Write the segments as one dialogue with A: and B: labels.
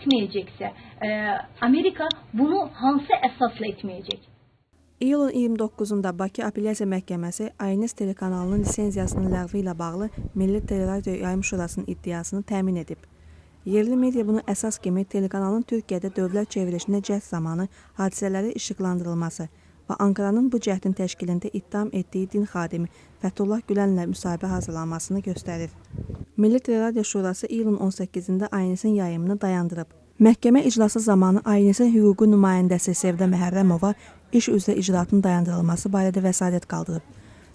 A: etmeyecekse, Amerika bunu hansı əsasla etmeyecek?
B: İyulun 29-da Bakı Apellyasiya Məhkəməsi INS telekanalının lisenziyasının ləğvi ilə bağlı Milli Teleradyo Yayım Şurasının iddiasını təmin edib. Yerli media bunu əsas kimi telekanalın Türkiyədə dövlət çevrilişinə cəhd zamanı hadisələri işıqlandırılması və Ankaranın bu cəhdin təşkilində ittiham etdiyi din xadimi Fəthullah Gülənlə müsahibə hazırlanmasını göstərir. Milli Teleradyo Şurası iyulun 18-də INS-in yayımını dayandırıb. Məhkəmə iclası zamanı INS-in hüquqi nümayəndəsi Sevda Məhərrəmova iş üzrə icraatın dayandırılması barədə vəsadət qaldırıb.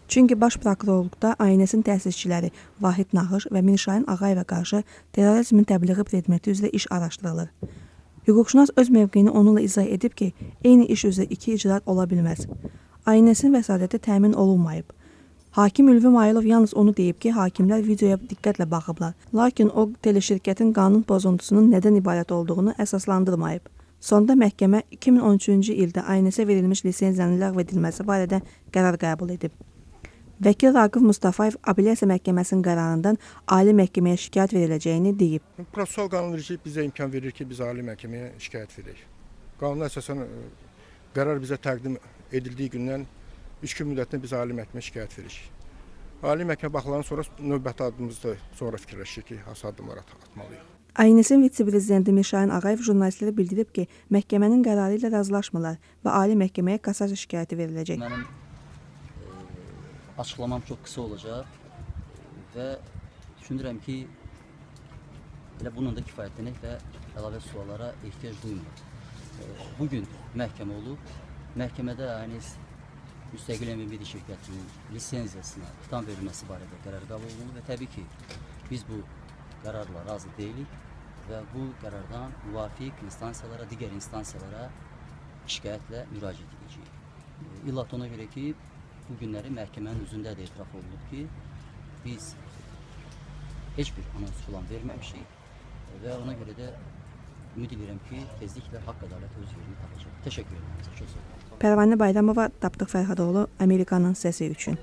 B: Çünki Baş Prokurorluqda INS-in təsisçiləri Vahid Naxış və Mirşahin Ağayevə qarşı terrorizmin təbliği predmeti üzrə iş araşdırılır. Hüquqşünas öz mövqeyini onunla izah edib ki, eyni iş üzrə iki icraat ola bilməz. INS-in vəsadəti təmin olunmayıb. Hakim Ülvi Mayılov yalnız onu deyib ki, hakimlər videoya diqqətlə baxıblar. Lakin o, teleşirkətin qanun pozuntusunun nədən ibarət olduğunu əsaslandırmayıb. Sonda məhkəmə 2013-cü ildə INS-ə verilmiş lisenziyanın ləğv edilməsi barədə qərar qəbul edib. Vəkil Raqif Mustafayev Apellyasiya Məhkəməsinin qərarından Ali Məhkəməyə şikayət veriləcəyini deyib.
C: Prosessual qanunverici bizə imkan verir ki, biz Ali Məhkəməyə şikayət verək. Qanuna əsasən qərar bizə təqdim edildiyi gündən 3 gün müddətində biz Ali Məhkəməyə şikayət veririk. Ali Məhkəmə baxılandan sonra növbəti addımımızda sonra fikirləşir ki, hansı addımlar atmalıyıq.
B: INS-in vitse-prezidenti Mirşahin Ağayev jurnalistlərə bildirib ki, məhkəmənin qərarı ilə razılaşmırlar və Ali Məhkəməyə kassasiya şikayəti veriləcək.
D: Mənim açıqlamam çox qısa olacaq və düşünürəm ki, elə bunun da kifayətlənək və əlavə suallara ehtiyac duymur. Bugün məhkəmə olub, məhkəmədə INS müstəqil ümumi şirkətinin lisenziyasına tam verilməsi barədə qərar qəbul olundu və təbii ki, biz bu qərarla razı deyilik və bu qərardan müvafiq instansiyalara, digər instansiyalara şikayətlə müraciət edəcəyik. İllat ona görə ki, bu günləri məhkəmənin özündə də etiraf olunub ki, biz heç bir anons falan verməmişik və ona görə də ümid edirəm ki, tezliklə haqq ədalət öz yerini tapacaq. Təşəkkür edirəm. Çox sağ olun.
B: Pərvanə Bayramova, Tapdıq Fərhadoğlu, Amerikanın səsi üçün.